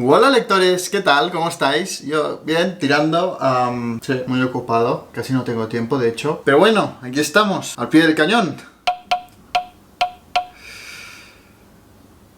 Hola lectores, ¿qué tal? ¿Cómo estáis? Yo bien, tirando, sí, muy ocupado, casi no tengo tiempo de hecho. Pero bueno, aquí estamos, al pie del cañón.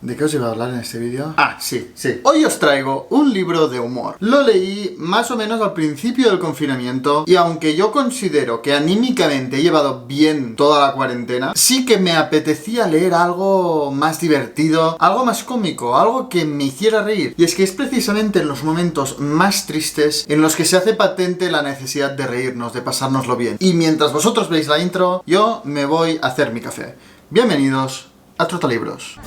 ¿De qué os iba a hablar en este vídeo? Sí. Hoy os traigo un libro de humor. Lo leí más o menos al principio del confinamiento y aunque yo considero que anímicamente he llevado bien toda la cuarentena, sí que me apetecía leer algo más divertido, algo más cómico, algo que me hiciera reír. Y es que es precisamente en los momentos más tristes en los que se hace patente la necesidad de reírnos, de pasárnoslo bien. Y mientras vosotros veis la intro, yo me voy a hacer mi café. Bienvenidos a Trotalibros.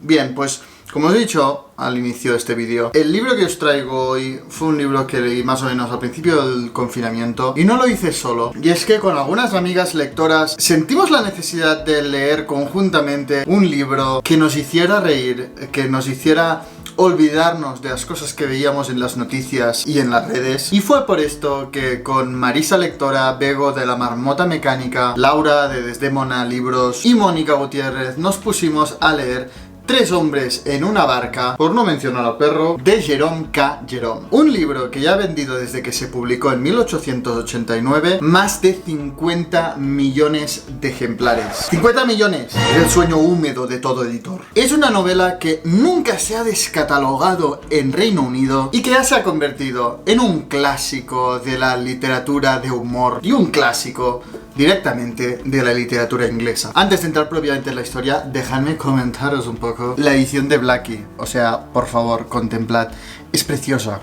Bien, pues como os he dicho al inicio de este vídeo, el libro que os traigo hoy fue un libro que leí más o menos al principio del confinamiento y no lo hice solo. Y es que con algunas amigas lectoras sentimos la necesidad de leer conjuntamente un libro que nos hiciera reír, que nos hiciera olvidarnos de las cosas que veíamos en las noticias y en las redes. Y fue por esto que con Marisa Lectora, Bego de La Marmota Mecánica, Laura de Desdémona Libros y Mónica Gutiérrez nos pusimos a leer Tres hombres en una barca, por no mencionar al perro, de Jerome K. Jerome. Un libro que ya ha vendido desde que se publicó en 1889 más de 50 millones de ejemplares. 50 millones es el sueño húmedo de todo editor. Es una novela que nunca se ha descatalogado en Reino Unido y que ya se ha convertido en un clásico de la literatura de humor y un clásico directamente de la literatura inglesa. Antes de entrar propiamente en la historia, dejadme comentaros un poco la edición de Blackie. O sea, por favor, contemplad. Es preciosa.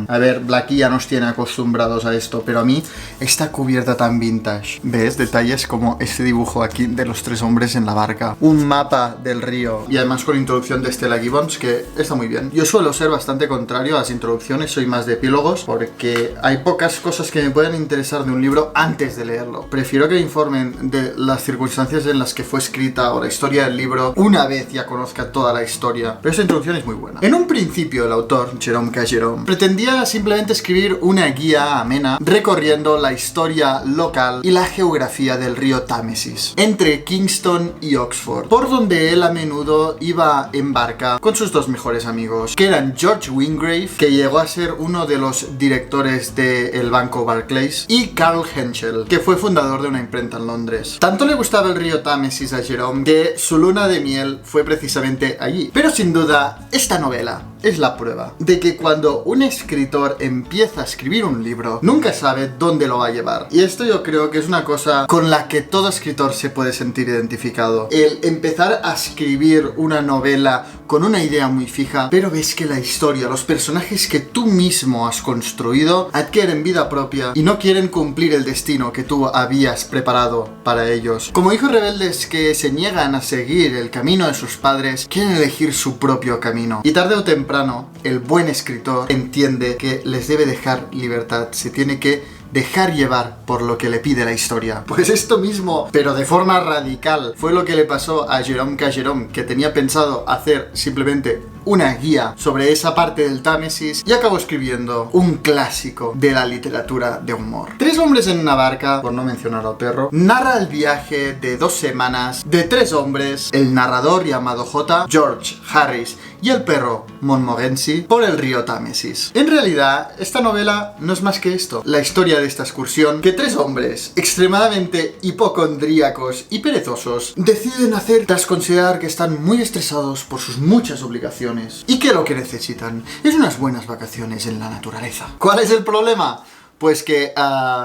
A ver, Blackie ya nos tiene acostumbrados a esto, pero a mí esta cubierta tan vintage. ¿Ves? Detalles como este dibujo aquí de los tres hombres en la barca. Un mapa del río. Y además con introducción de Stella Gibbons, que está muy bien. Yo suelo ser bastante contrario a las introducciones, soy más de epílogos, porque hay pocas cosas que me puedan interesar de un libro antes de leerlo. Prefiero que me informen de las circunstancias en las que fue escrita o la historia del libro una vez ya conozca toda la historia. Pero esta introducción es muy buena. En un principio el autor, Jerome K. Jerome, pretendía simplemente escribir una guía amena recorriendo la historia local y la geografía del río Támesis entre Kingston y Oxford, por donde él a menudo iba en barca con sus dos mejores amigos, que eran George Wingrave, que llegó a ser uno de los directores del banco Barclays, y Carl Henschel, que fue fundador de una imprenta en Londres. Tanto le gustaba el río Támesis a Jerome que su luna de miel fue precisamente allí. Pero sin duda, esta novela es la prueba de que cuando un escritor empieza a escribir un libro, nunca sabe dónde lo va a llevar. Y esto yo creo que es una cosa con la que todo escritor se puede sentir identificado. El empezar a escribir una novela con una idea muy fija, pero ves que la historia, los personajes que tú mismo has construido, adquieren vida propia y no quieren cumplir el destino que tú habías preparado para ellos. Como hijos rebeldes que se niegan a seguir el camino de sus padres, quieren elegir su propio camino. Y tarde o temprano, el buen escritor entiende que les debe dejar libertad, se tiene que dejar llevar por lo que le pide la historia. Pues esto mismo, pero de forma radical, fue lo que le pasó a Jerome K. Jerome, que tenía pensado hacer simplemente una guía sobre esa parte del Támesis y acabó escribiendo un clásico de la literatura de humor. Tres hombres en una barca, por no mencionar al perro, narra el viaje de 2 semanas de tres hombres, el narrador llamado J, George Harris y el perro Montmorency, por el río Támesis. En realidad, esta novela no es más que esto, la historia de esta excursión que tres hombres extremadamente hipocondríacos y perezosos deciden hacer tras considerar que están muy estresados por sus muchas obligaciones y que lo que necesitan es unas buenas vacaciones en la naturaleza. ¿Cuál es el problema? Pues que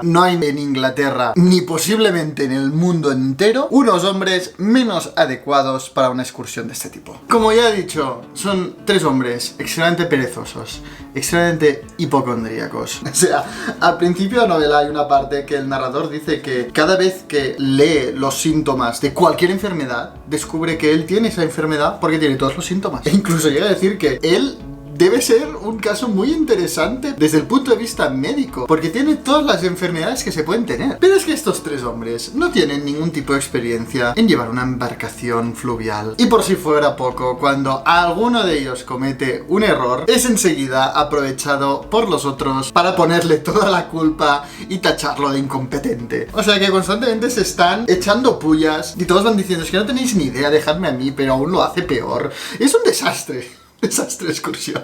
no hay en Inglaterra, ni posiblemente en el mundo entero, unos hombres menos adecuados para una excursión de este tipo. Como ya he dicho, son tres hombres extremadamente perezosos, extremadamente hipocondríacos. O sea, al principio de la novela hay una parte que el narrador dice que cada vez que lee los síntomas de cualquier enfermedad, descubre que él tiene esa enfermedad porque tiene todos los síntomas. E incluso llega a decir que él debe ser un caso muy interesante desde el punto de vista médico, porque tiene todas las enfermedades que se pueden tener. Pero es que estos tres hombres no tienen ningún tipo de experiencia en llevar una embarcación fluvial. Y por si fuera poco, cuando alguno de ellos comete un error, es enseguida aprovechado por los otros para ponerle toda la culpa y tacharlo de incompetente. O sea que constantemente se están echando pullas y todos van diciendo: es que no tenéis ni idea, dejadme a mí, pero aún lo hace peor. Es un desastre. Desastre excursión.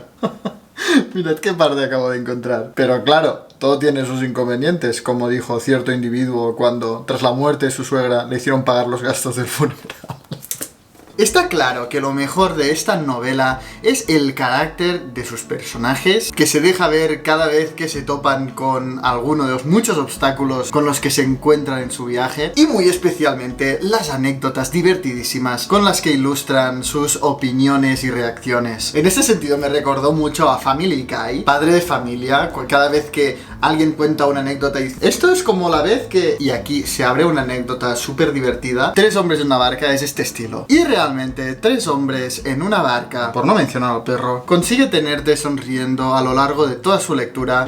Mirad qué parte acabo de encontrar. Pero claro, todo tiene sus inconvenientes, como dijo cierto individuo cuando, tras la muerte de su suegra, le hicieron pagar los gastos del funeral. Está claro que lo mejor de esta novela es el carácter de sus personajes, que se deja ver cada vez que se topan con alguno de los muchos obstáculos con los que se encuentran en su viaje, y muy especialmente las anécdotas divertidísimas con las que ilustran sus opiniones y reacciones. En este sentido me recordó mucho a Family Guy, padre de familia. Cada vez que alguien cuenta una anécdota y dice: esto es como la vez que... y aquí se abre una anécdota súper divertida. Tres hombres en una barca es este estilo. Y realmente tres hombres en una barca, por no mencionar al perro, consigue tenerte sonriendo a lo largo de toda su lectura.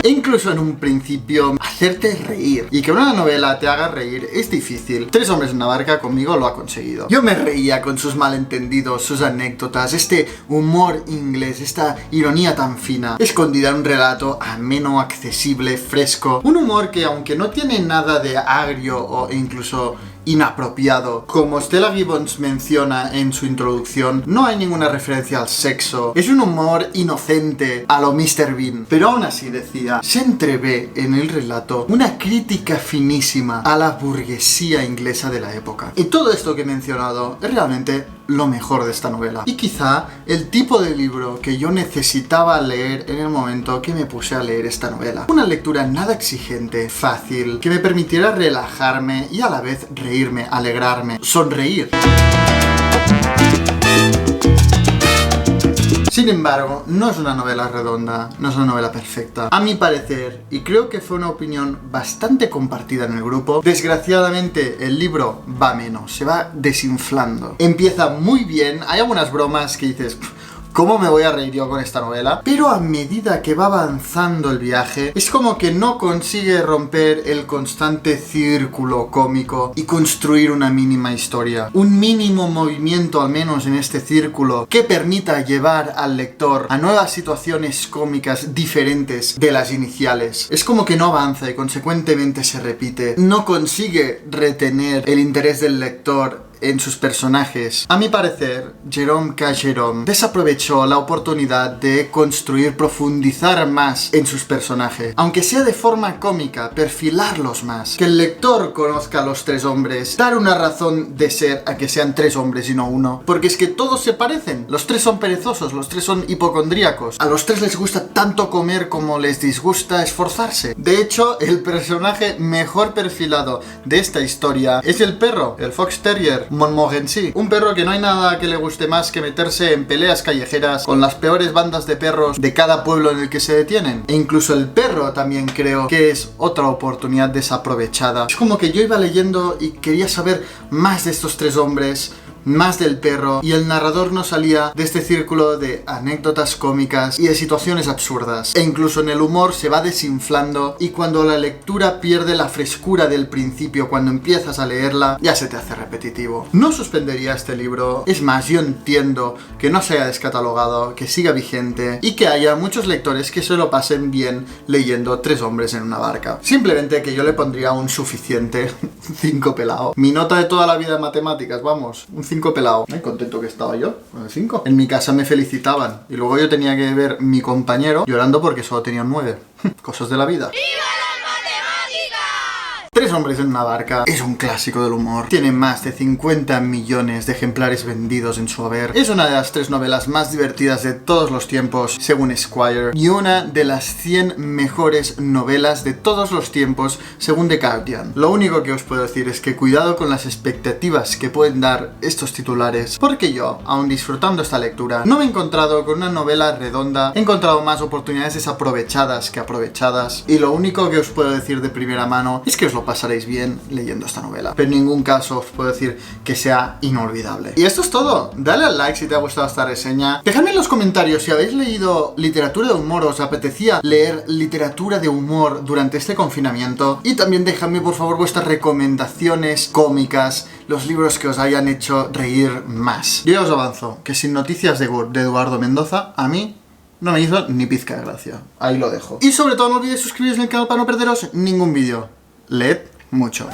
E incluso en un principio hacerte reír. Y que una novela te haga reír es difícil. Tres hombres en una barca conmigo lo ha conseguido. Yo me reía con sus malentendidos, sus anécdotas, este humor inglés, esta ironía tan fina, escondida en un relato ameno, accesible, fresco. Un humor que, aunque no tiene nada de agrio o incluso inapropiado, como Stella Gibbons menciona en su introducción, no hay ninguna referencia al sexo. Es un humor inocente a lo Mr. Bean. Pero aún así, decía, se entrevé en el relato una crítica finísima a la burguesía inglesa de la época. Y todo esto que he mencionado es realmente lo mejor de esta novela. Y quizá el tipo de libro que yo necesitaba leer en el momento que me puse a leer esta novela. Una lectura nada exigente, fácil, que me permitiera relajarme y a la vez reírme, alegrarme, sonreír. Sin embargo, no es una novela redonda, no es una novela perfecta. A mi parecer, y creo que fue una opinión bastante compartida en el grupo, desgraciadamente el libro va menos, se va desinflando. Empieza muy bien, hay algunas bromas que dices: ¿cómo me voy a reír yo con esta novela? Pero a medida que va avanzando el viaje, es como que no consigue romper el constante círculo cómico y construir una mínima historia. Un mínimo movimiento, al menos en este círculo, que permita llevar al lector a nuevas situaciones cómicas diferentes de las iniciales. Es como que no avanza y consecuentemente se repite. No consigue retener el interés del lector en sus personajes. A mi parecer, Jerome K. Jerome desaprovechó la oportunidad de construir, profundizar más en sus personajes, aunque sea de forma cómica, perfilarlos más, que el lector conozca a los tres hombres, dar una razón de ser a que sean tres hombres y no uno, porque es que todos se parecen. Los tres son perezosos, los tres son hipocondríacos, a los tres les gusta tanto comer como les disgusta esforzarse. De hecho, el personaje mejor perfilado de esta historia es el perro, el Fox Terrier Montmorency, un perro que no hay nada que le guste más que meterse en peleas callejeras con las peores bandas de perros de cada pueblo en el que se detienen. E incluso el perro también creo que es otra oportunidad desaprovechada. Es como que yo iba leyendo y quería saber más de estos tres hombres, más del perro, y el narrador no salía de este círculo de anécdotas cómicas y de situaciones absurdas. E incluso en el humor se va desinflando, y cuando la lectura pierde la frescura del principio, cuando empiezas a leerla, ya se te hace repetitivo. No suspendería este libro. Es más, yo entiendo que no se haya descatalogado, que siga vigente y que haya muchos lectores que se lo pasen bien leyendo tres hombres en una barca. Simplemente que yo le pondría un suficiente 5 pelado. Mi nota de toda la vida en matemáticas, vamos, un 5 pelado. Ay, contento que estaba yo con el 5. En mi casa me felicitaban y luego yo tenía que ver mi compañero llorando porque solo tenía un 9. Cosas de la vida. Tres hombres en una barca es un clásico del humor. Tiene más de 50 millones de ejemplares vendidos en su haber. Es una de las 3 novelas más divertidas de todos los tiempos, según Esquire, y una de las 100 mejores novelas de todos los tiempos, según The Guardian. Lo único que os puedo decir es que cuidado con las expectativas que pueden dar estos titulares, porque yo, aun disfrutando esta lectura, no me he encontrado con una novela redonda. He encontrado más oportunidades desaprovechadas que aprovechadas, y lo único que os puedo decir de primera mano es que os lo lo pasaréis bien leyendo esta novela. Pero en ningún caso os puedo decir que sea inolvidable. Y esto es todo. Dale al like si te ha gustado esta reseña. Dejadme en los comentarios si habéis leído literatura de humor o os apetecía leer literatura de humor durante este confinamiento. Y también dejadme por favor vuestras recomendaciones cómicas, los libros que os hayan hecho reír más. Yo ya os avanzo que sin noticias de Eduardo Mendoza, a mí no me hizo ni pizca de gracia. Ahí lo dejo. Y sobre todo no olvidéis suscribiros en el canal para no perderos ningún vídeo. Leed mucho.